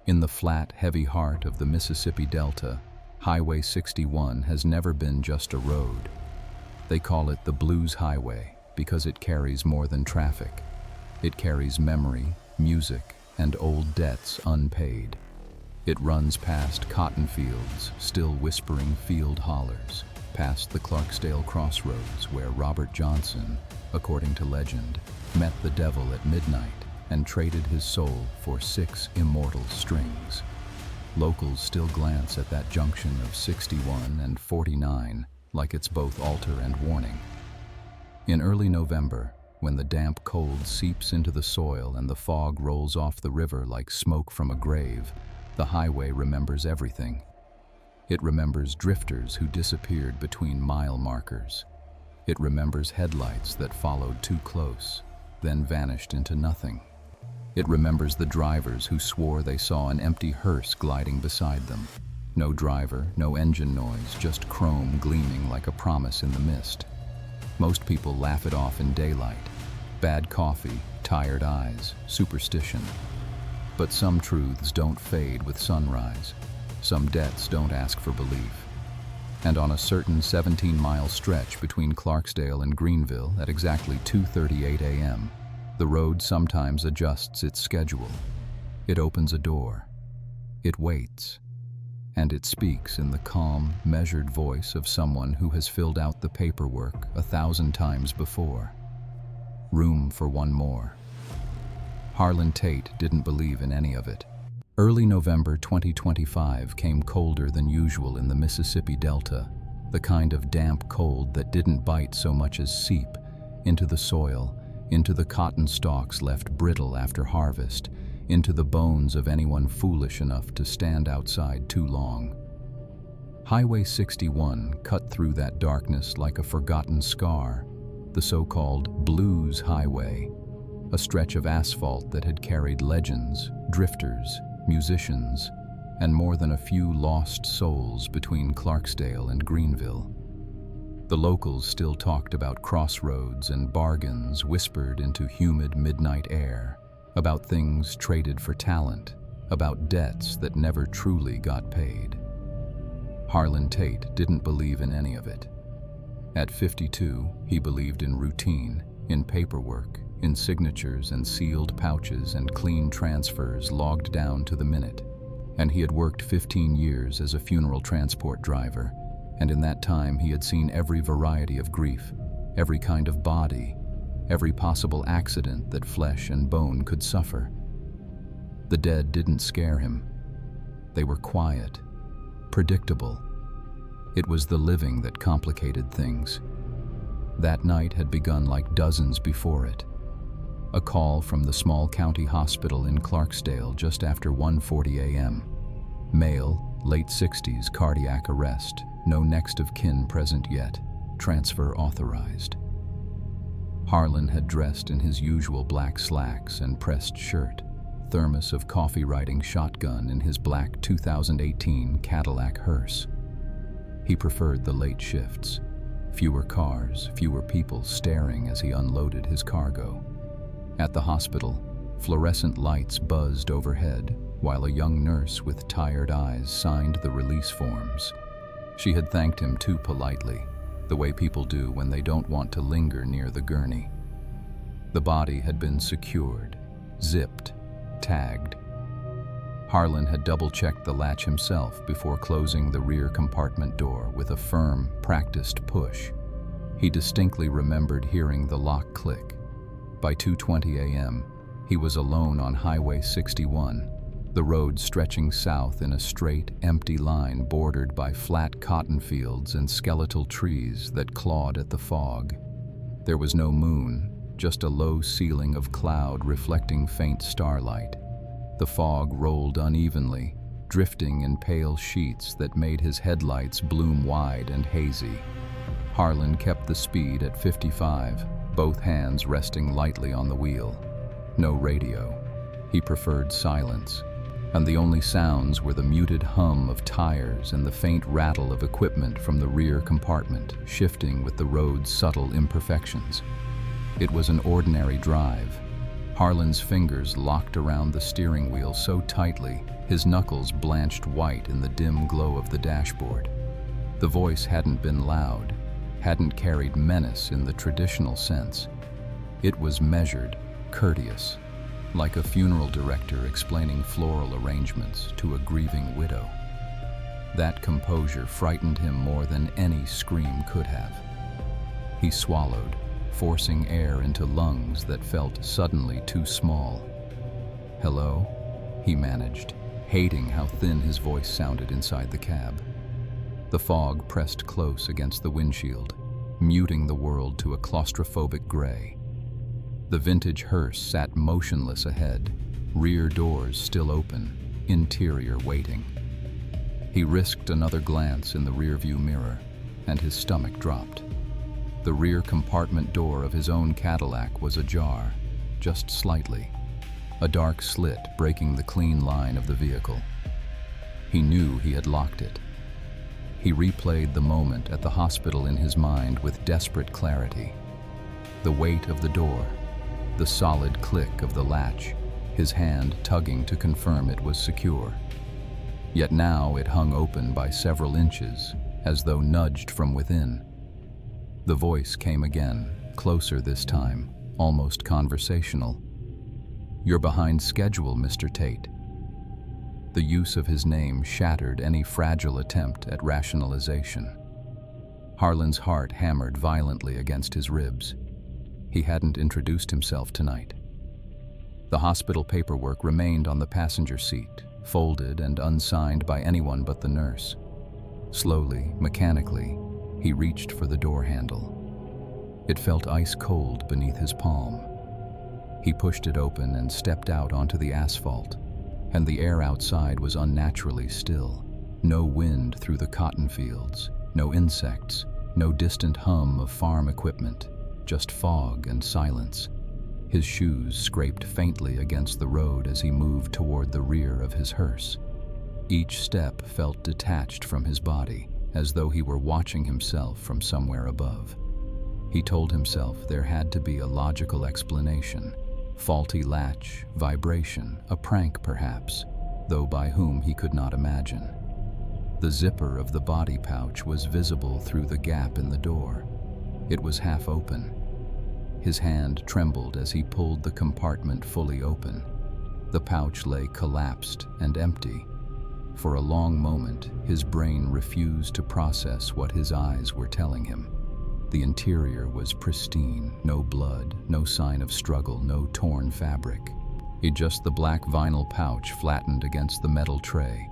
In the flat, heavy heart of the Mississippi Delta, Highway 61 has never been just a road. They call it the Blues Highway because it carries more than traffic. It carries memory, music, and old debts unpaid. It runs past cotton fields, still whispering field hollers, past the Clarksdale crossroads where Robert Johnson, according to legend, met the devil at midnight and traded his soul for 6 immortal strings. Locals still glance at that junction of 61 and 49 like it's both altar and warning. In early November, when the damp cold seeps into the soil and the fog rolls off the river like smoke from a grave, the highway remembers everything. It remembers drifters who disappeared between mile markers. It remembers headlights that followed too close, then vanished into nothing. It remembers the drivers who swore they saw an empty hearse gliding beside them. No driver, no engine noise, just chrome gleaming like a promise in the mist. Most people laugh it off in daylight. Bad coffee, tired eyes, superstition. But some truths don't fade with sunrise. Some debts don't ask for belief. And on a certain 17-mile stretch between Clarksdale and Greenville at exactly 2:38 a.m., the road sometimes adjusts its schedule. It opens a door. It waits. And it speaks in the calm, measured voice of someone who has filled out the paperwork 1,000 times before. Room for one more. Harlan Tate didn't believe in any of it. Early November 2025 came colder than usual in the Mississippi Delta, the kind of damp cold that didn't bite so much as seep into the soil, into the cotton stalks left brittle after harvest, into the bones of anyone foolish enough to stand outside too long. Highway 61 cut through that darkness like a forgotten scar, the so-called Blues Highway, a stretch of asphalt that had carried legends, drifters, musicians, and more than a few lost souls between Clarksdale and Greenville. The locals still talked about crossroads and bargains whispered into humid midnight air, about things traded for talent, about debts that never truly got paid. Harlan Tate didn't believe in any of it. At 52, he believed in routine, in paperwork, in signatures and sealed pouches and clean transfers logged down to the minute. And he had worked 15 years as a funeral transport driver, and in that time he had seen every variety of grief, every kind of body, every possible accident that flesh and bone could suffer. The dead didn't scare him. They were quiet, predictable. It was the living that complicated things. That night had begun like dozens before it. A call from the small county hospital in Clarksdale just after 1:40 a.m. Male, late 60s, cardiac arrest, no next of kin present yet, transfer authorized. Harlan had dressed in his usual black slacks and pressed shirt, thermos of coffee writing shotgun in his black 2018 Cadillac hearse. He preferred the late shifts. Fewer cars, fewer people staring as he unloaded his cargo. At the hospital, fluorescent lights buzzed overhead while a young nurse with tired eyes signed the release forms. She had thanked him too politely, the way people do when they don't want to linger near the gurney. The body had been secured, zipped, tagged. Harlan had double-checked the latch himself before closing the rear compartment door with a firm, practiced push. He distinctly remembered hearing the lock click. By 2:20 a.m., he was alone on Highway 61, the road stretching south in a straight, empty line bordered by flat cotton fields and skeletal trees that clawed at the fog. There was no moon, just a low ceiling of cloud reflecting faint starlight. The fog rolled unevenly, drifting in pale sheets that made his headlights bloom wide and hazy. Harlan kept the speed at 55, both hands resting lightly on the wheel. No radio. He preferred silence, and the only sounds were the muted hum of tires and the faint rattle of equipment from the rear compartment, shifting with the road's subtle imperfections. It was an ordinary drive, Harlan's fingers locked around the steering wheel so tightly, his knuckles blanched white in the dim glow of the dashboard. The voice hadn't been loud, hadn't carried menace in the traditional sense. It was measured, courteous, like a funeral director explaining floral arrangements to a grieving widow. That composure frightened him more than any scream could have. He swallowed, forcing air into lungs that felt suddenly too small. "Hello?" he managed, hating how thin his voice sounded inside the cab. The fog pressed close against the windshield, muting the world to a claustrophobic gray. The vintage hearse sat motionless ahead, rear doors still open, interior waiting. He risked another glance in the rearview mirror, and his stomach dropped. The rear compartment door of his own Cadillac was ajar, just slightly, a dark slit breaking the clean line of the vehicle. He knew he had locked it. He replayed the moment at the hospital in his mind with desperate clarity. The weight of the door, the solid click of the latch, his hand tugging to confirm it was secure. Yet now it hung open by several inches, as though nudged from within. The voice came again, closer this time, almost conversational. "You're behind schedule, Mr. Tate." The use of his name shattered any fragile attempt at rationalization. Harlan's heart hammered violently against his ribs. He hadn't introduced himself tonight. The hospital paperwork remained on the passenger seat, folded and unsigned by anyone but the nurse. Slowly, mechanically, he reached for the door handle. It felt ice cold beneath his palm. He pushed it open and stepped out onto the asphalt, and the air outside was unnaturally still. No wind through the cotton fields, no insects, no distant hum of farm equipment, just fog and silence. His shoes scraped faintly against the road as he moved toward the rear of his hearse. Each step felt detached from his body, as though he were watching himself from somewhere above. He told himself there had to be a logical explanation. Faulty latch, vibration, a prank perhaps, though by whom he could not imagine. The zipper of the body pouch was visible through the gap in the door. It was half open. His hand trembled as he pulled the compartment fully open. The pouch lay collapsed and empty. For a long moment, his brain refused to process what his eyes were telling him. The interior was pristine, no blood, no sign of struggle, no torn fabric. Just the black vinyl pouch flattened against the metal tray,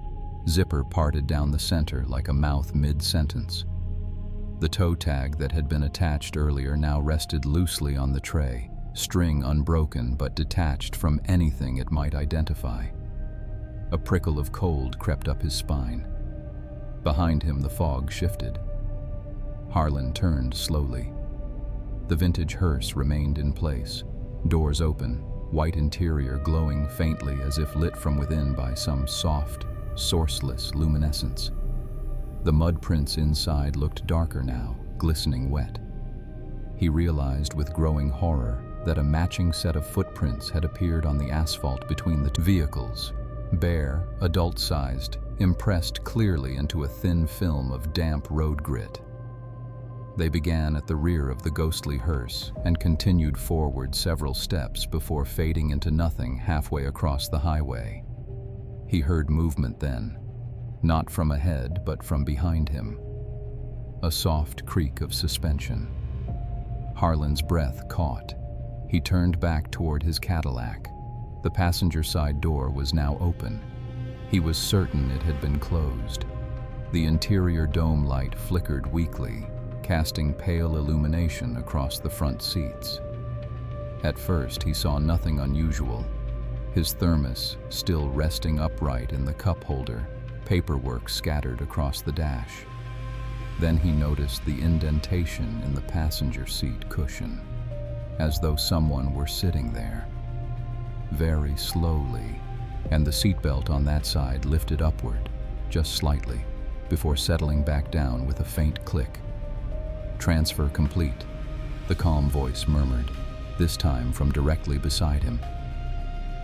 zipper parted down the center like a mouth mid-sentence. The toe tag that had been attached earlier now rested loosely on the tray, string unbroken but detached from anything it might identify. A prickle of cold crept up his spine. Behind him, the fog shifted. Harlan turned slowly. The vintage hearse remained in place, doors open, white interior glowing faintly as if lit from within by some soft, sourceless luminescence. The mud prints inside looked darker now, glistening wet. He realized with growing horror that a matching set of footprints had appeared on the asphalt between the two vehicles, bare, adult-sized, impressed clearly into a thin film of damp road grit. They began at the rear of the ghostly hearse and continued forward several steps before fading into nothing halfway across the highway. He heard movement then, not from ahead but from behind him. A soft creak of suspension. Harlan's breath caught. He turned back toward his Cadillac. The passenger side door was now open. He was certain it had been closed. The interior dome light flickered weakly, casting pale illumination across the front seats. At first, he saw nothing unusual. His thermos still resting upright in the cup holder, paperwork scattered across the dash. Then he noticed the indentation in the passenger seat cushion, as though someone were sitting there. Very slowly, and the seatbelt on that side lifted upward, just slightly, before settling back down with a faint click. "Transfer complete," the calm voice murmured. this time from directly beside him.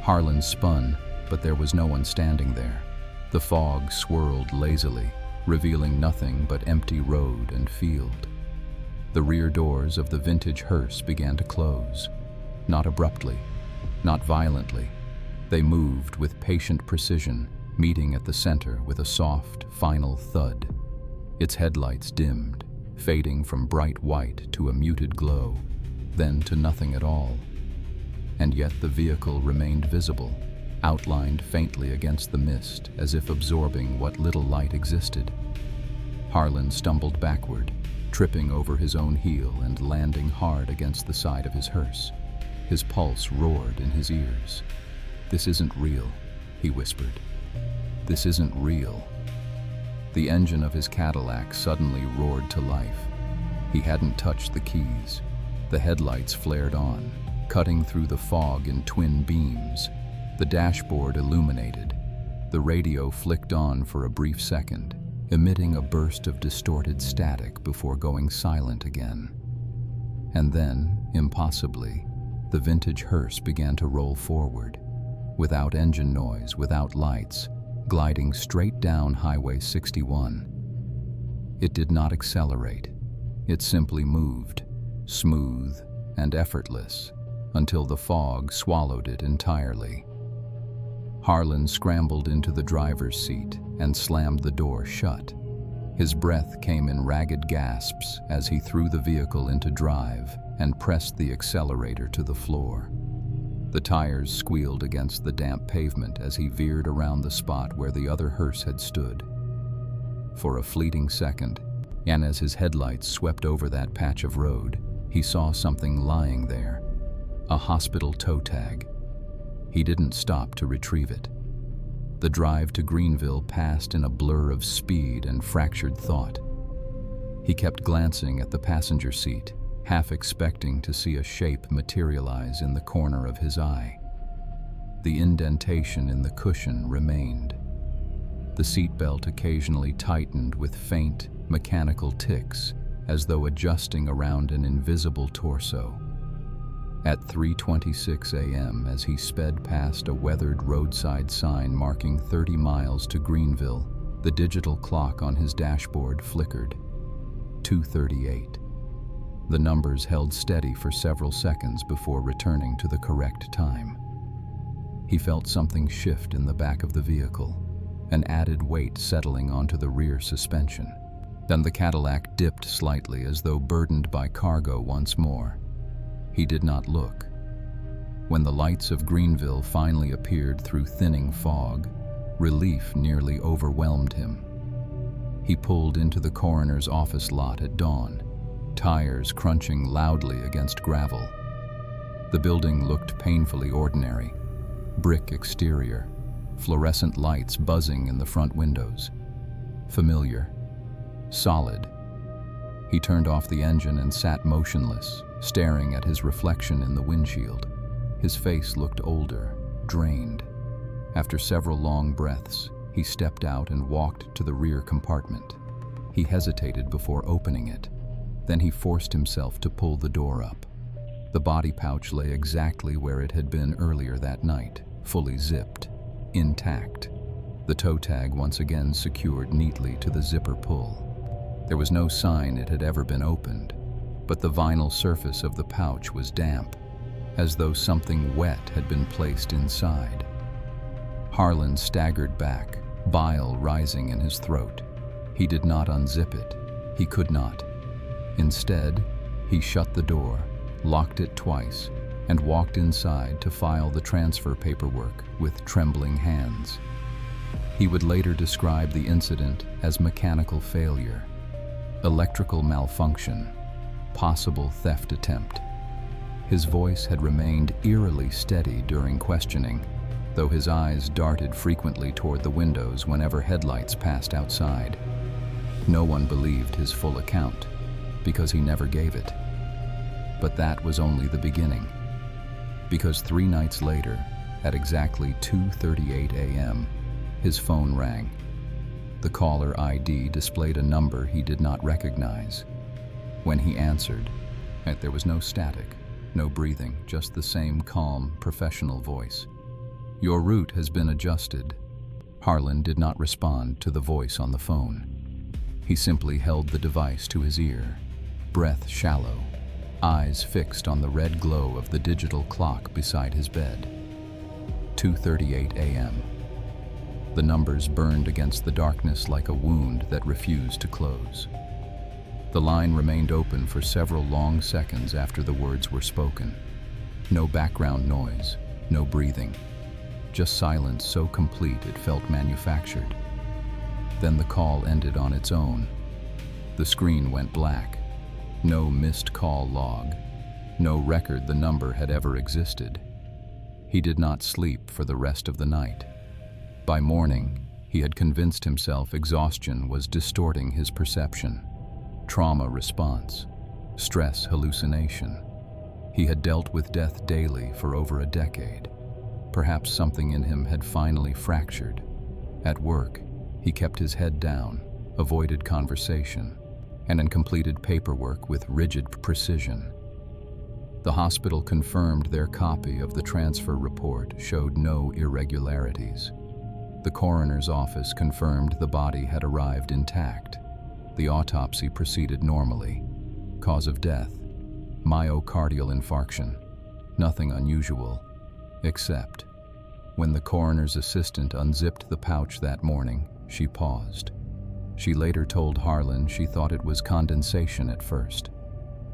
Harlan spun, but there was no one standing there. The fog swirled lazily, revealing nothing but empty road and field. The rear doors of the vintage hearse began to close. Not abruptly, not violently. They moved with patient precision, meeting at the center with a soft, final thud. Its headlights dimmed, fading from bright white to a muted glow, then to nothing at all. And yet the vehicle remained visible, outlined faintly against the mist, as if absorbing what little light existed. Harlan stumbled backward, tripping over his own heel and landing hard against the side of his hearse. His pulse roared in his ears. "This isn't real," he whispered. "This isn't real." The engine of his Cadillac suddenly roared to life. He hadn't touched the keys. The headlights flared on, cutting through the fog in twin beams. The dashboard illuminated. The radio flicked on for a brief second, emitting a burst of distorted static before going silent again. And then, impossibly, the vintage hearse began to roll forward, without engine noise, without lights, gliding straight down Highway 61. It did not accelerate. It simply moved, smooth and effortless, until the fog swallowed it entirely. Harlan scrambled into the driver's seat and slammed the door shut. His breath came in ragged gasps as he threw the vehicle into drive and pressed the accelerator to the floor. The tires squealed against the damp pavement as he veered around the spot where the other hearse had stood. For a fleeting second, and as his headlights swept over that patch of road, he saw something lying there, a hospital toe tag. He didn't stop to retrieve it. The drive to Greenville passed in a blur of speed and fractured thought. He kept glancing at the passenger seat, half expecting to see a shape materialize in the corner of his eye. The indentation in the cushion remained. The seatbelt occasionally tightened with faint, mechanical ticks, as though adjusting around an invisible torso. At 3:26 a.m., as he sped past a weathered roadside sign marking 30 miles to Greenville, the digital clock on his dashboard flickered. 2:38. The numbers held steady for several seconds before returning to the correct time. He felt something shift in the back of the vehicle, an added weight settling onto the rear suspension. Then the Cadillac dipped slightly as though burdened by cargo once more. He did not look. When the lights of Greenville finally appeared through thinning fog, relief nearly overwhelmed him. He pulled into the coroner's office lot at dawn, tires crunching loudly against gravel. The building looked painfully ordinary. Brick exterior, fluorescent lights buzzing in the front windows. Familiar. Solid. He turned off the engine and sat motionless, staring at his reflection in the windshield. His face looked older, drained. After several long breaths, he stepped out and walked to the rear compartment. He hesitated before opening it. Then he forced himself to pull the door up. The body pouch lay exactly where it had been earlier that night, fully zipped, intact. The toe tag once again secured neatly to the zipper pull. There was no sign it had ever been opened, but the vinyl surface of the pouch was damp, as though something wet had been placed inside. Harlan staggered back, bile rising in his throat. He did not unzip it. He could not. Instead, he shut the door, locked it twice, and walked inside to file the transfer paperwork with trembling hands. He would later describe the incident as mechanical failure, electrical malfunction, possible theft attempt. His voice had remained eerily steady during questioning, though his eyes darted frequently toward the windows whenever headlights passed outside. No one believed his full account, because he never gave it. But that was only the beginning. Because 3 nights later, at exactly 2:38 a.m., his phone rang. The caller ID displayed a number he did not recognize. When he answered, there was no static, no breathing, just the same calm, professional voice. "Your route has been adjusted." Harlan did not respond to the voice on the phone. He simply held the device to his ear, breath shallow, eyes fixed on the red glow of the digital clock beside his bed. 2:38 a.m. The numbers burned against the darkness like a wound that refused to close. The line remained open for several long seconds after the words were spoken. No background noise, no breathing, just silence so complete it felt manufactured. Then the call ended on its own. The screen went black. No missed call log, no record the number had ever existed. He did not sleep for the rest of the night. By morning, he had convinced himself exhaustion was distorting his perception. Trauma response, stress hallucination. He had dealt with death daily for over a decade. Perhaps something in him had finally fractured. At work, he kept his head down, avoided conversation, and completed paperwork with rigid precision. The hospital confirmed their copy of the transfer report showed no irregularities. The coroner's office confirmed the body had arrived intact. The autopsy proceeded normally. Cause of death: myocardial infarction. Nothing unusual, except when the coroner's assistant unzipped the pouch that morning, she paused. She later told Harlan she thought it was condensation at first.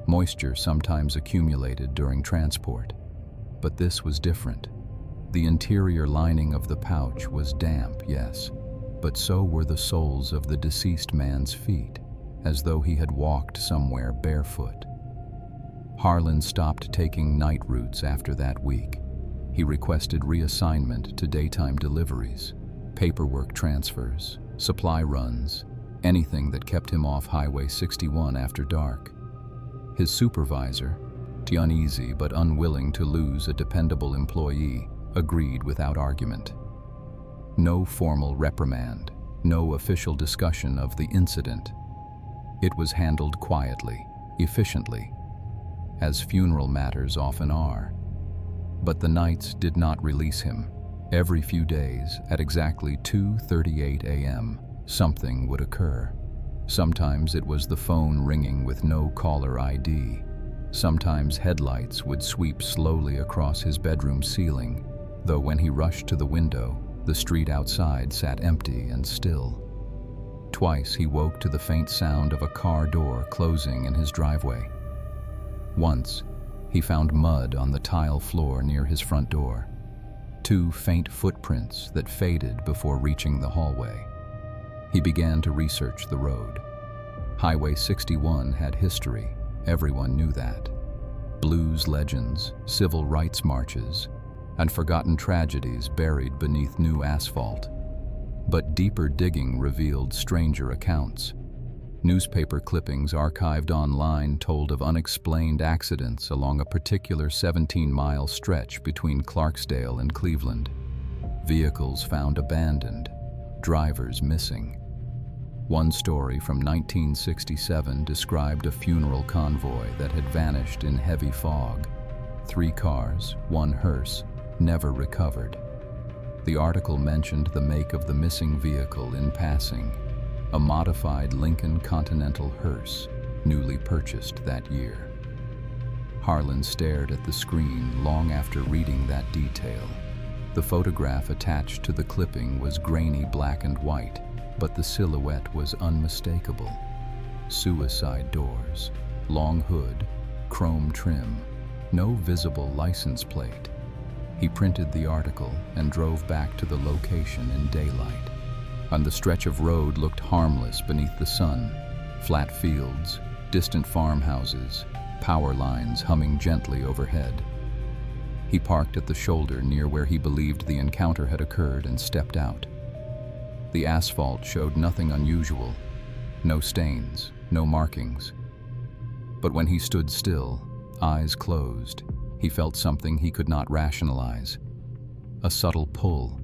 Moisture sometimes accumulated during transport, but this was different. The interior lining of the pouch was damp, yes, but so were the soles of the deceased man's feet, as though he had walked somewhere barefoot. Harlan stopped taking night routes after that week. He requested reassignment to daytime deliveries, paperwork transfers, supply runs, anything that kept him off Highway 61 after dark. His supervisor, uneasy but unwilling to lose a dependable employee, agreed without argument. No formal reprimand, no official discussion of the incident. It was handled quietly, efficiently, as funeral matters often are. But the nights did not release him. Every few days, at exactly 2:38 a.m., something would occur. Sometimes it was the phone ringing with no caller ID. Sometimes headlights would sweep slowly across his bedroom ceiling, though when he rushed to the window, the street outside sat empty and still. Twice he woke to the faint sound of a car door closing in his driveway. Once, he found mud on the tile floor near his front door. 2 faint footprints that faded before reaching the hallway. He began to research the road. Highway 61 had history, everyone knew that. Blues legends, civil rights marches, and forgotten tragedies buried beneath new asphalt. But deeper digging revealed stranger accounts. Newspaper clippings archived online told of unexplained accidents along a particular 17-mile stretch between Clarksdale and Cleveland. Vehicles found abandoned, drivers missing. One story from 1967 described a funeral convoy that had vanished in heavy fog. 3 cars, 1 hearse, never recovered. The article mentioned the make of the missing vehicle in passing, a modified Lincoln Continental hearse, newly purchased that year. Harlan stared at the screen long after reading that detail. The photograph attached to the clipping was grainy black and white, but the silhouette was unmistakable. Suicide doors, long hood, chrome trim, no visible license plate. He printed the article and drove back to the location in daylight. And the stretch of road looked harmless beneath the sun. Flat fields, distant farmhouses, power lines humming gently overhead. He parked at the shoulder near where he believed the encounter had occurred and stepped out. The asphalt showed nothing unusual, no stains, no markings. But when he stood still, eyes closed, he felt something he could not rationalize. A subtle pull,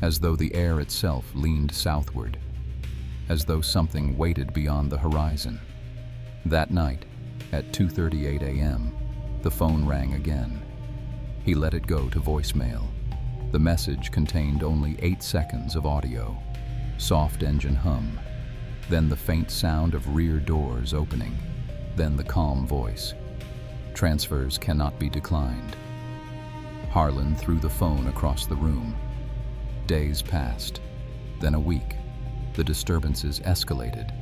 as though the air itself leaned southward, as though something waited beyond the horizon. That night, at 2:38 a.m., The phone rang again. He let it go to voicemail. The message contained only 8 seconds of audio. Soft engine hum. Then the faint sound of rear doors opening. Then the calm voice. Transfers cannot be declined. Harlan threw the phone across the room. Days passed. Then a week. The disturbances escalated,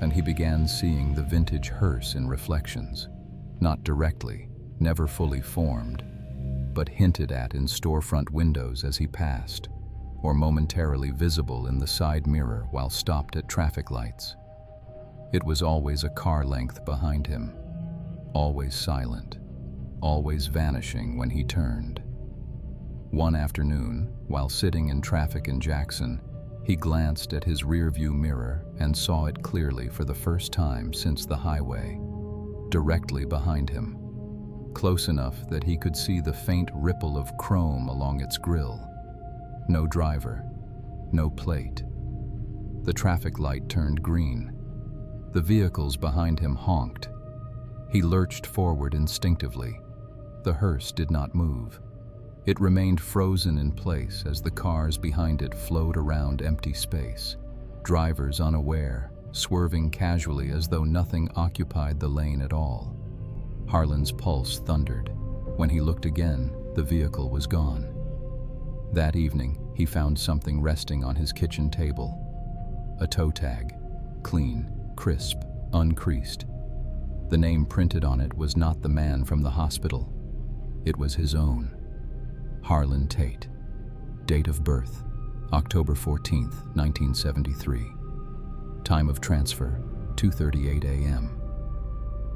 and he began seeing the vintage hearse in reflections. Not directly, never fully formed, but hinted at in storefront windows as he passed, or momentarily visible in the side mirror while stopped at traffic lights. It was always a car length behind him, always silent, always vanishing when he turned. One afternoon, while sitting in traffic in Jackson, he glanced at his rearview mirror and saw it clearly for the first time since the highway, directly behind him, close enough that he could see the faint ripple of chrome along its grille. No driver, no plate. The traffic light turned green. The vehicles behind him honked. He lurched forward instinctively. The hearse did not move. It remained frozen in place as the cars behind it flowed around empty space, drivers unaware, swerving casually as though nothing occupied the lane at all. Harlan's pulse thundered. When he looked again, the vehicle was gone. That evening, he found something resting on his kitchen table. A toe tag, clean, crisp, uncreased. The name printed on it was not the man from the hospital. It was his own. Harlan Tate. Date of birth, October 14th, 1973. Time of transfer, 2:38 a.m.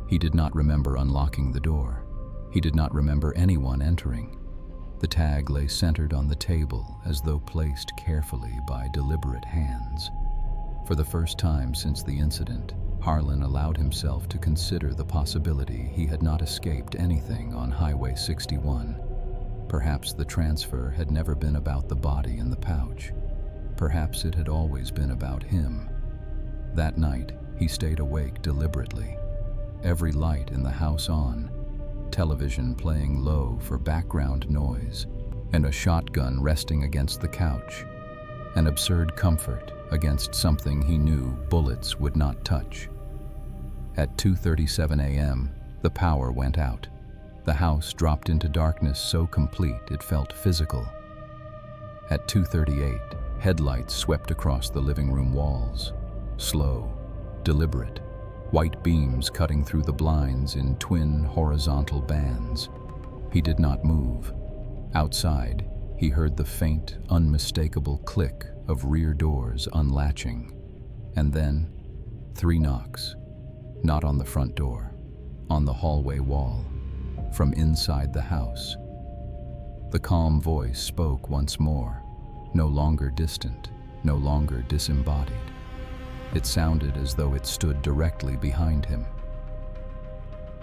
He did not remember unlocking the door. He did not remember anyone entering. The tag lay centered on the table as though placed carefully by deliberate hands. For the first time since the incident, Harlan allowed himself to consider the possibility he had not escaped anything on Highway 61. Perhaps the transfer had never been about the body in the pouch. Perhaps it had always been about him. That night, he stayed awake deliberately. Every light in the house on, television playing low for background noise, and a shotgun resting against the couch. An absurd comfort against something he knew bullets would not touch. At 2:37 a.m., the power went out. The house dropped into darkness so complete it felt physical. At 2:38, headlights swept across the living room walls. Slow, deliberate, white beams cutting through the blinds in twin horizontal bands. He did not move. Outside, he heard the faint, unmistakable click of rear doors unlatching. And then, 3 knocks. Not on the front door, on the hallway wall. From inside the house. The calm voice spoke once more, no longer distant, no longer disembodied. It sounded as though it stood directly behind him.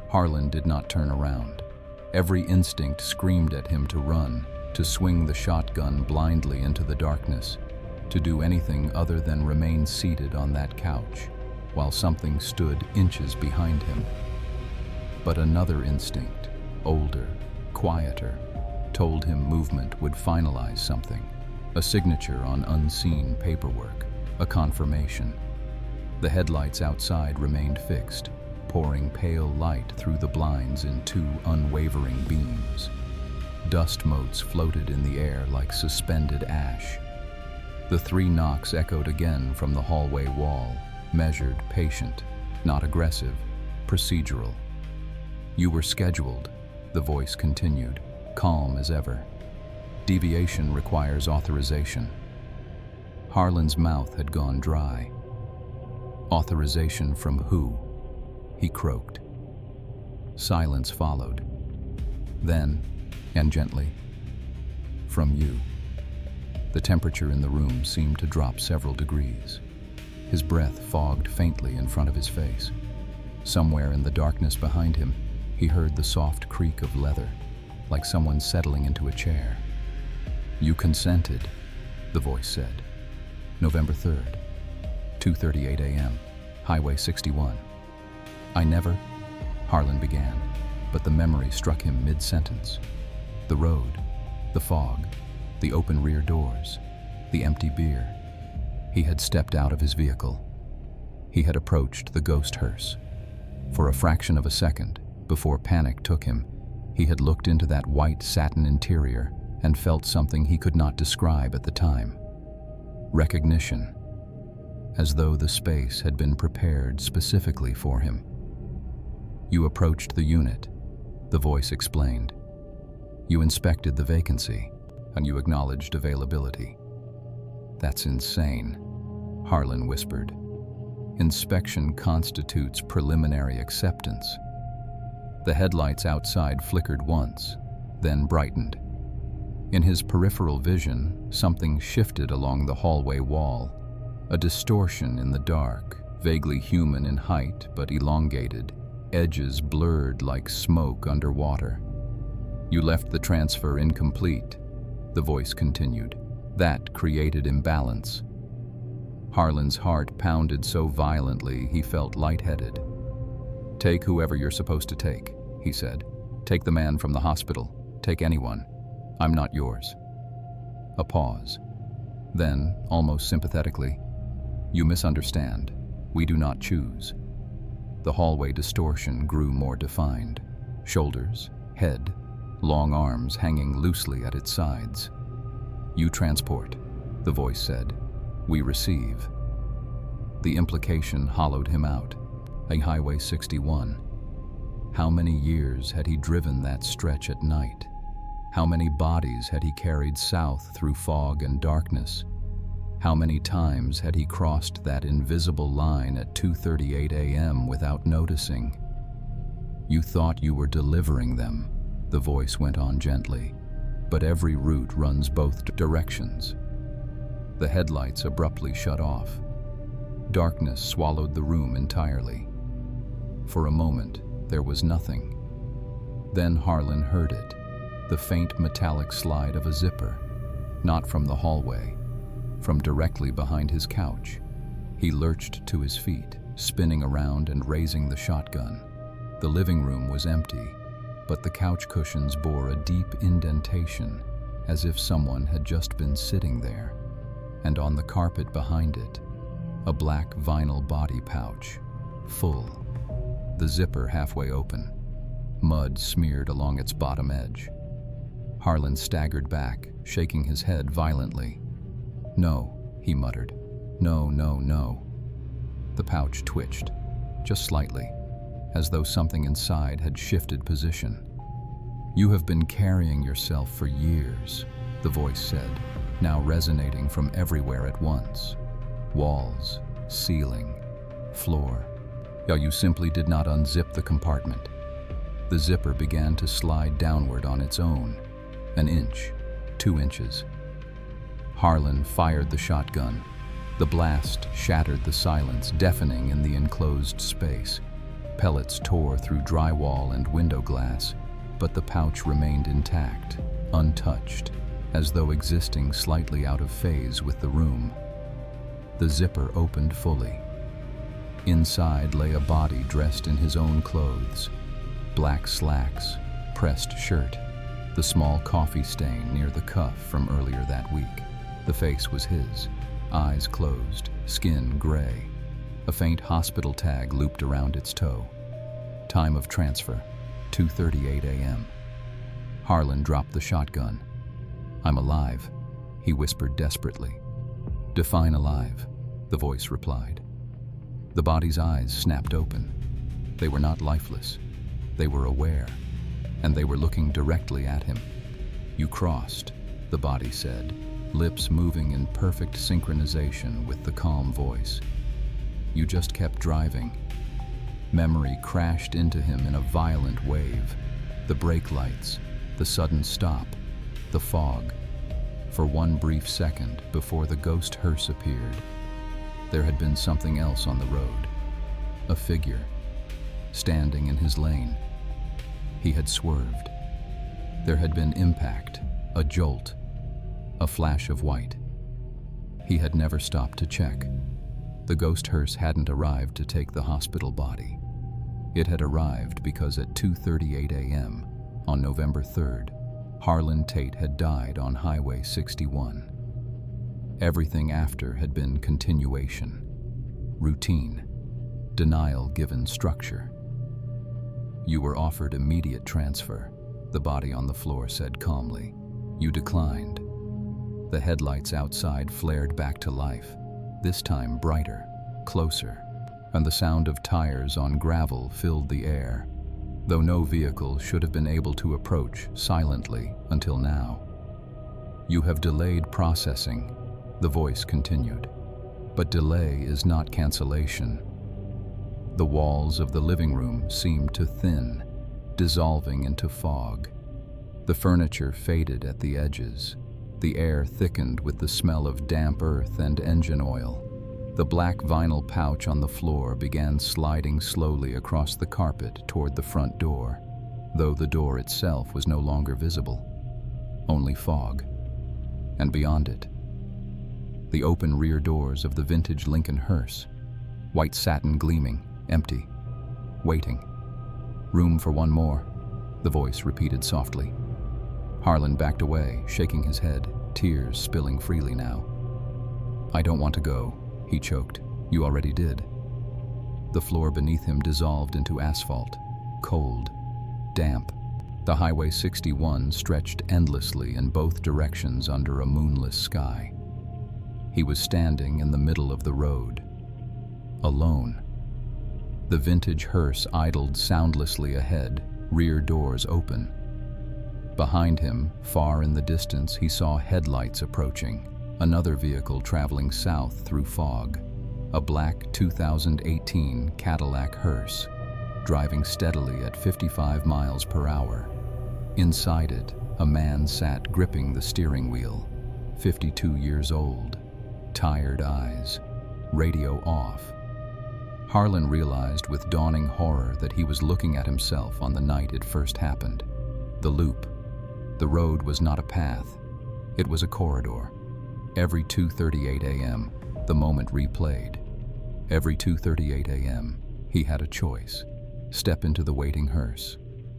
Harlan did not turn around. Every instinct screamed at him to run, to swing the shotgun blindly into the darkness, to do anything other than remain seated on that couch, while something stood inches behind him. But another instinct, older, quieter, told him movement would finalize something, a signature on unseen paperwork, a confirmation. The headlights outside remained fixed, pouring pale light through the blinds in 2 unwavering beams. Dust motes floated in the air like suspended ash. The 3 knocks echoed again from the hallway wall, measured, patient, not aggressive, procedural. "You were scheduled," the voice continued, calm as ever. "Deviation requires authorization." Harlan's mouth had gone dry. "Authorization from who?" he croaked. Silence followed. Then, and gently, "From you." The temperature in the room seemed to drop several degrees. His breath fogged faintly in front of his face. Somewhere in the darkness behind him, he heard the soft creak of leather, like someone settling into a chair. "You consented," the voice said. November 3rd, 2:38 a.m., Highway 61. "I never," Harlan began. but the memory struck him mid-sentence. The road, the fog, the open rear doors, the empty beer. He had stepped out of his vehicle. He had approached the ghost hearse. For a fraction of a second, before panic took him, he had looked into that white satin interior and felt something he could not describe at the time. Recognition, as though the space had been prepared specifically for him. You approached the unit, the voice explained. You inspected the vacancy, and you acknowledged availability. That's insane, Harlan whispered. Inspection constitutes preliminary acceptance. The headlights outside flickered once, then brightened. In his peripheral vision, something shifted along the hallway wall, a distortion in the dark, vaguely human in height but elongated, edges blurred like smoke underwater. You left the transfer incomplete, the voice continued. That created imbalance. Harlan's heart pounded so violently he felt lightheaded. Take whoever you're supposed to take, he said. Take the man from the hospital. Take anyone. I'm not yours. A pause. Then, almost sympathetically, you misunderstand. We do not choose. The hallway distortion grew more defined. Shoulders, head, long arms hanging loosely at its sides. You transport, the voice said. We receive. The implication hollowed him out. A Highway 61. How many years had he driven that stretch at night? How many bodies had he carried south through fog and darkness? How many times had he crossed that invisible line at 2:38 a.m. without noticing? You thought you were delivering them, the voice went on gently, but every route runs both directions. The headlights abruptly shut off. Darkness swallowed the room entirely. For a moment, there was nothing. Then Harlan heard it, the faint metallic slide of a zipper, not from the hallway, from directly behind his couch. He lurched to his feet, spinning around and raising the shotgun. The living room was empty, but the couch cushions bore a deep indentation, as if someone had just been sitting there. And on the carpet behind it, a black vinyl body pouch, full, the zipper halfway open, mud smeared along its bottom edge. Harlan staggered back, shaking his head violently. No, he muttered. No, no, no. The pouch twitched, just slightly, as though something inside had shifted position. You have been carrying yourself for years, the voice said, now resonating from everywhere at once. Walls, ceiling, floor. Yeah, you simply did not unzip the compartment. The zipper began to slide downward on its own, an inch, 2 inches. Harlan fired the shotgun. The blast shattered the silence, deafening in the enclosed space. Pellets tore through drywall and window glass, but the pouch remained intact, untouched, as though existing slightly out of phase with the room. The zipper opened fully. Inside lay a body dressed in his own clothes, black slacks, pressed shirt, the small coffee stain near the cuff from earlier that week. The face was his, eyes closed, skin gray. A faint hospital tag looped around its toe. Time of transfer, 2:38 a.m. Harlan dropped the shotgun. I'm alive, he whispered desperately. Define alive, the voice replied. The body's eyes snapped open. They were not lifeless. They were aware, and they were looking directly at him. You crossed, the body said, lips moving in perfect synchronization with the calm voice. You just kept driving. Memory crashed into him in a violent wave. The brake lights, the sudden stop, the fog. For one brief second before the ghost hearse appeared, there had been something else on the road. A figure, standing in his lane. He had swerved. There had been impact, a jolt, a flash of white. He had never stopped to check. The ghost hearse hadn't arrived to take the hospital body. It had arrived because at 2:38 a.m. on November 3rd, Harlan Tate had died on Highway 61. Everything after had been continuation, routine, denial given structure. "You were offered immediate transfer," the body on the floor said calmly. "You declined." The headlights outside flared back to life, this time brighter, closer, and the sound of tires on gravel filled the air, though no vehicle should have been able to approach silently until now. "You have delayed processing," the voice continued, "but delay is not cancellation." The walls of the living room seemed to thin, dissolving into fog. The furniture faded at the edges. The air thickened with the smell of damp earth and engine oil. The black vinyl pouch on the floor began sliding slowly across the carpet toward the front door, though the door itself was no longer visible. Only fog. And beyond it, the open rear doors of the vintage Lincoln hearse, white satin gleaming, empty, waiting. "Room for one more," the voice repeated softly. Harlan backed away, shaking his head, tears spilling freely now. "I don't want to go," he choked. "You already did." The floor beneath him dissolved into asphalt, cold, damp. The Highway 61 stretched endlessly in both directions under a moonless sky. He was standing in the middle of the road, alone. The vintage hearse idled soundlessly ahead, rear doors open. Behind him, far in the distance, he saw headlights approaching, another vehicle traveling south through fog, a black 2018 Cadillac hearse, driving steadily at 55 miles per hour. Inside it, a man sat gripping the steering wheel, 52 years old, tired eyes, radio off. Harlan realized with dawning horror that he was looking at himself on the night it first happened. The loop. The road was not a path. It was a corridor. Every 2:38 a.m., the moment replayed. Every 2:38 a.m., he had a choice: step into the waiting hearse,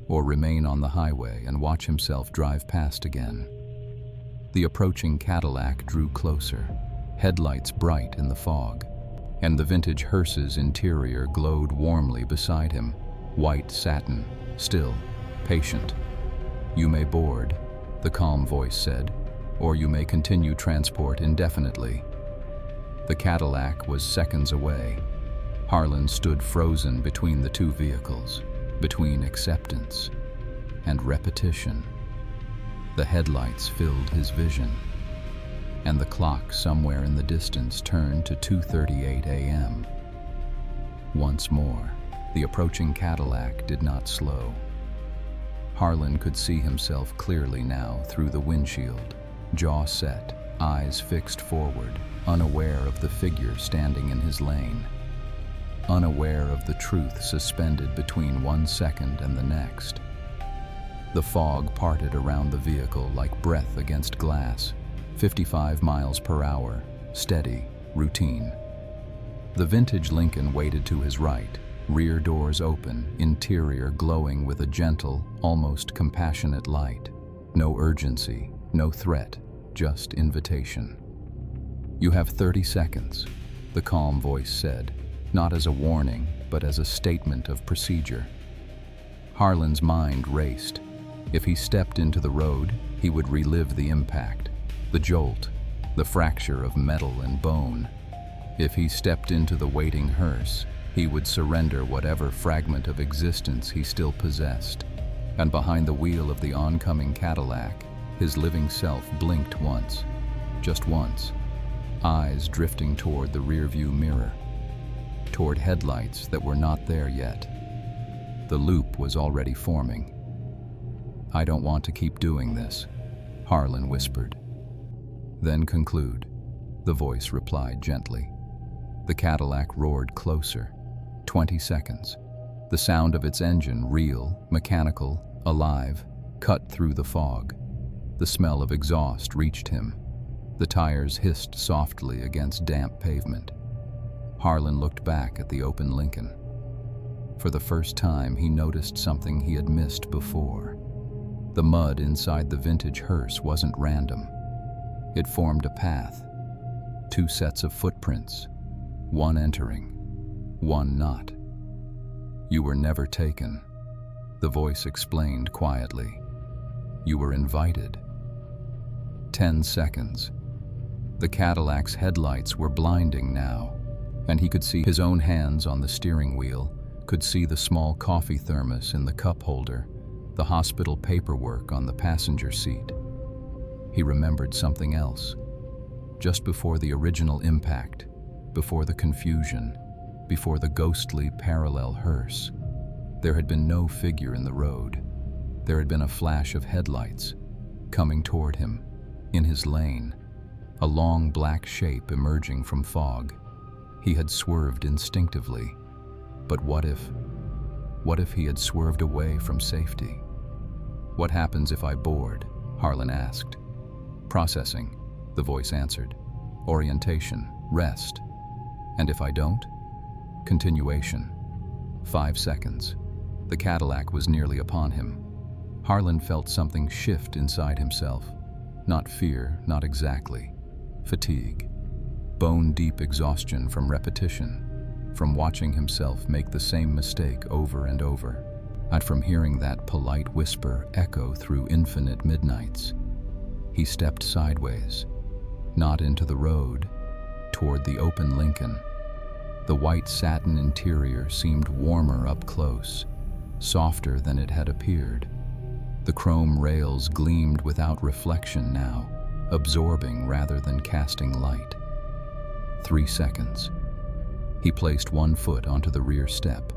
or remain on the highway and watch himself drive past again. The approaching Cadillac drew closer, headlights bright in the fog, and the vintage hearse's interior glowed warmly beside him, white satin, still, patient. "You may board," the calm voice said, "or you may continue transport indefinitely." The Cadillac was seconds away. Harlan stood frozen between the two vehicles, between acceptance and repetition. The headlights filled his vision, and the clock somewhere in the distance turned to 2:38 a.m. Once more, the approaching Cadillac did not slow. Harlan could see himself clearly now through the windshield, jaw set, eyes fixed forward, unaware of the figure standing in his lane, unaware of the truth suspended between 1 second and the next. The fog parted around the vehicle like breath against glass, 55 miles per hour, steady, routine. The vintage Lincoln waited to his right, rear doors open, interior glowing with a gentle, almost compassionate light. No urgency, no threat, just invitation. "You have 30 seconds, the calm voice said, not as a warning, but as a statement of procedure. Harlan's mind raced. If he stepped into the road, he would relive the impact, the jolt, the fracture of metal and bone. If he stepped into the waiting hearse, he would surrender whatever fragment of existence he still possessed. And behind the wheel of the oncoming Cadillac, his living self blinked once, just once, eyes drifting toward the rearview mirror, toward headlights that were not there yet. The loop was already forming. "I don't want to keep doing this," Harlan whispered. "Then conclude," the voice replied gently. The Cadillac roared closer. 20 seconds. The sound of its engine, real, mechanical, alive, cut through the fog. The smell of exhaust reached him. The tires hissed softly against damp pavement. Harlan looked back at the open Lincoln. For the first time, he noticed something he had missed before. The mud inside the vintage hearse wasn't random. It formed a path. 2 sets of footprints, one entering, one not. "You were never taken," the voice explained quietly. "You were invited." 10 seconds. The Cadillac's headlights were blinding now, and he could see his own hands on the steering wheel, could see the small coffee thermos in the cup holder, the hospital paperwork on the passenger seat. He remembered something else. Just before the original impact, before the confusion, before the ghostly parallel hearse, there had been no figure in the road. There had been a flash of headlights, coming toward him, in his lane, a long black shape emerging from fog. He had swerved instinctively. But what if he had swerved away from safety? "What happens if I board?" Harlan asked. "Processing," the voice answered. "Orientation, rest. And if I don't?" "Continuation." 5 seconds. The Cadillac was nearly upon him. Harlan felt something shift inside himself. Not fear, not exactly. Fatigue. Bone-deep exhaustion from repetition, from watching himself make the same mistake over and over, and from hearing that polite whisper echo through infinite midnights. He stepped sideways, not into the road, toward the open Lincoln. The white satin interior seemed warmer up close, softer than it had appeared. The chrome rails gleamed without reflection now, absorbing rather than casting light. 3 seconds. He placed one foot onto the rear step.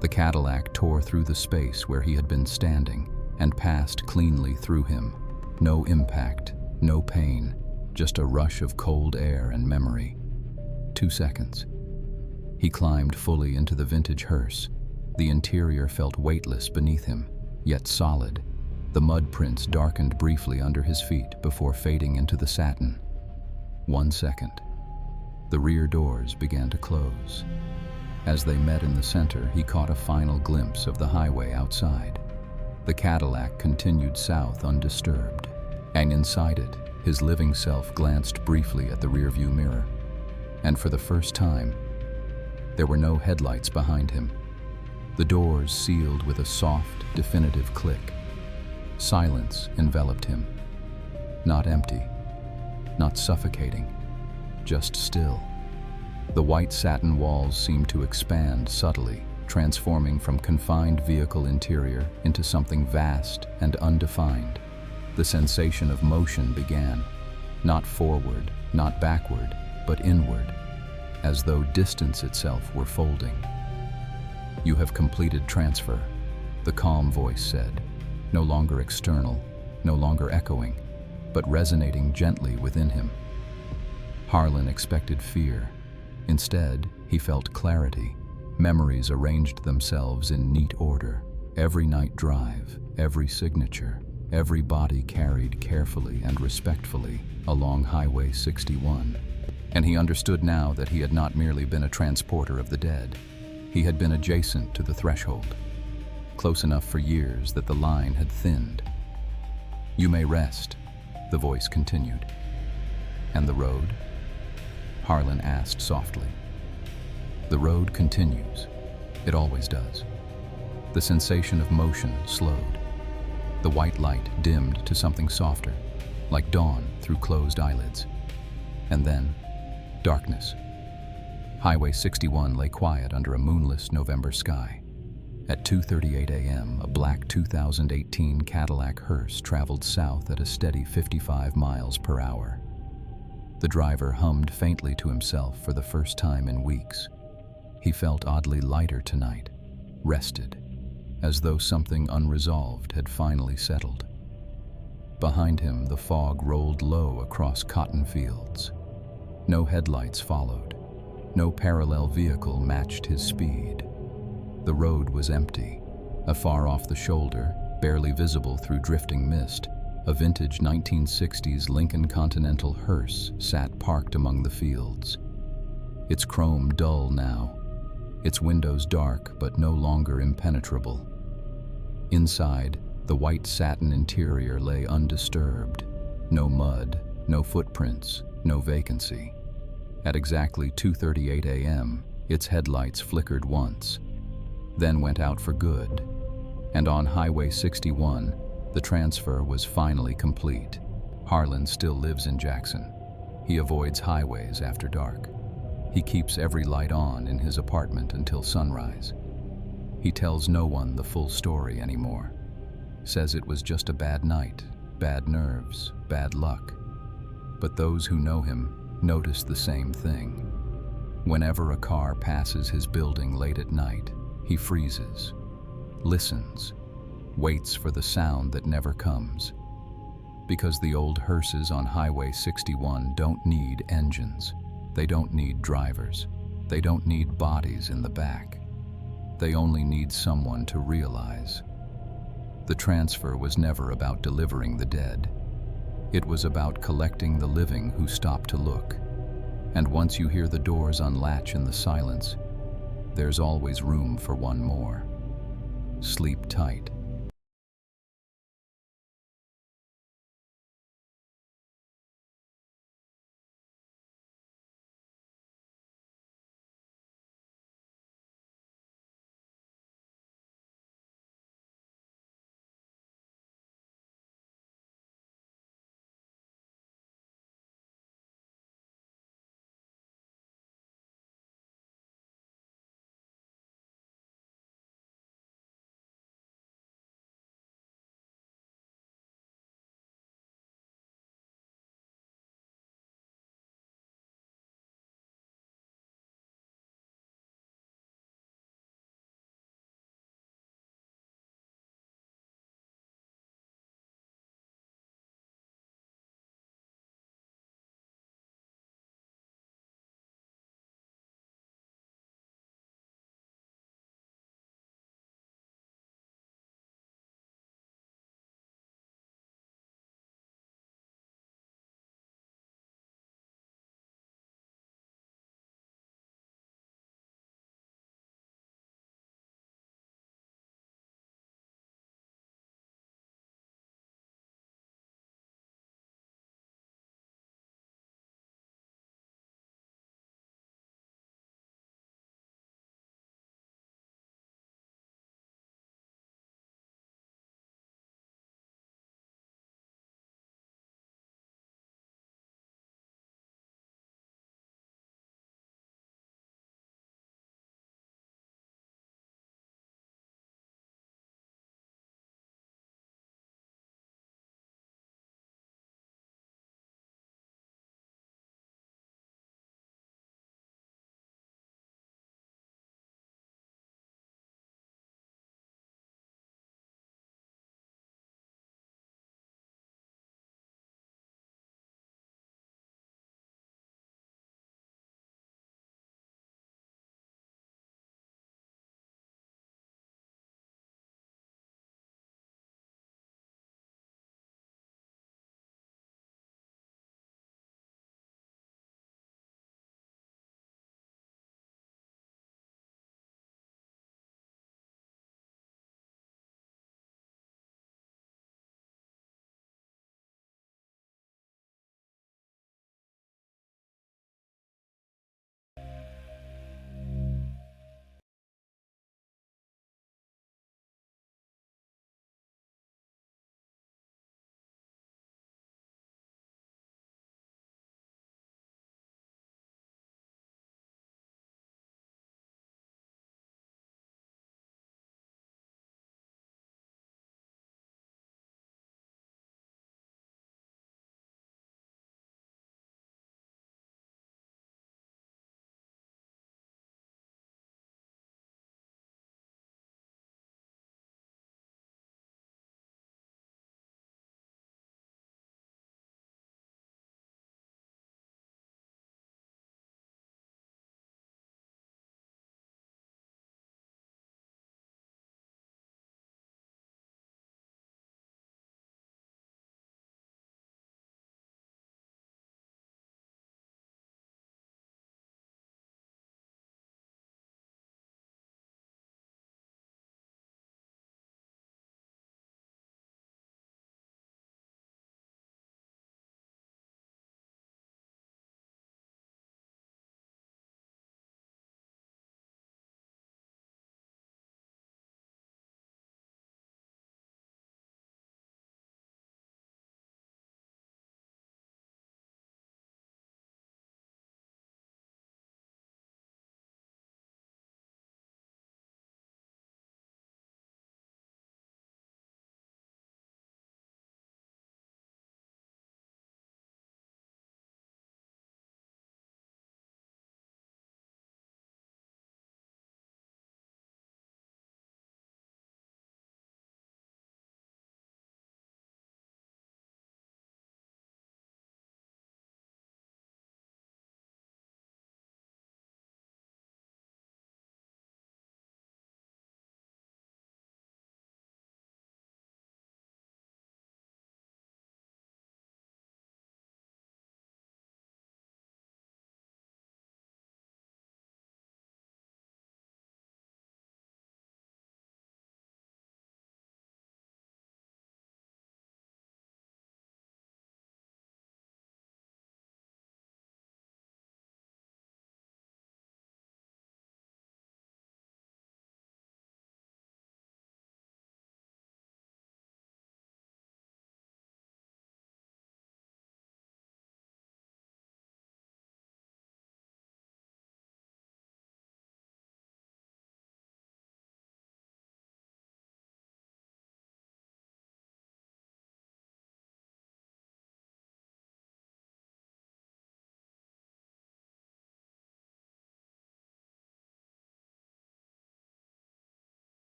The Cadillac tore through the space where he had been standing and passed cleanly through him. No impact, no pain, just a rush of cold air and memory. 2 seconds. He climbed fully into the vintage hearse. The interior felt weightless beneath him, yet solid. The mud prints darkened briefly under his feet before fading into the satin. 1 second. The rear doors began to close. As they met in the center, he caught a final glimpse of the highway outside. The Cadillac continued south undisturbed, and inside it, his living self glanced briefly at the rearview mirror. And for the first time, there were no headlights behind him. The doors sealed with a soft, definitive click. Silence enveloped him. Not empty, not suffocating, just still. The white satin walls seemed to expand subtly, transforming from confined vehicle interior into something vast and undefined. The sensation of motion began, not forward, not backward, but inward, as though distance itself were folding. "You have completed transfer," the calm voice said, no longer external, no longer echoing, but resonating gently within him. Harlan expected fear. Instead, he felt clarity. Memories arranged themselves in neat order. Every night drive, every signature, every body carried carefully and respectfully along Highway 61. And he understood now that he had not merely been a transporter of the dead. He had been adjacent to the threshold, close enough for years that the line had thinned. "You may rest," the voice continued. "And the road?" Harlan asked softly. "The road continues. It always does." The sensation of motion slowed. The white light dimmed to something softer, like dawn through closed eyelids. And then, darkness. Highway 61 lay quiet under a moonless November sky. At 2:38 a.m., a black 2018 Cadillac hearse traveled south at a steady 55 miles per hour. The driver hummed faintly to himself for the first time in weeks. He felt oddly lighter tonight, rested, as though something unresolved had finally settled. Behind him, the fog rolled low across cotton fields. No headlights followed. No parallel vehicle matched his speed. The road was empty. Afar off the shoulder, barely visible through drifting mist, a vintage 1960s Lincoln Continental hearse sat parked among the fields. Its chrome dull now, its windows dark but no longer impenetrable. Inside, the white satin interior lay undisturbed. No mud, no footprints, no vacancy. At exactly 2:38 a.m., its headlights flickered once, then went out for good. And on Highway 61, the transfer was finally complete. Harlan still lives in Jackson. He avoids highways after dark. He keeps every light on in his apartment until sunrise. He tells no one the full story anymore. Says it was just a bad night, bad nerves, bad luck. But those who know him notice the same thing. Whenever a car passes his building late at night, he freezes, listens, waits for the sound that never comes. Because the old hearses on Highway 61 don't need engines. They don't need drivers. They don't need bodies in the back. They only need someone to realize. The transfer was never about delivering the dead. It was about collecting the living who stop to look. And once you hear the doors unlatch in the silence, there's always room for one more. Sleep tight.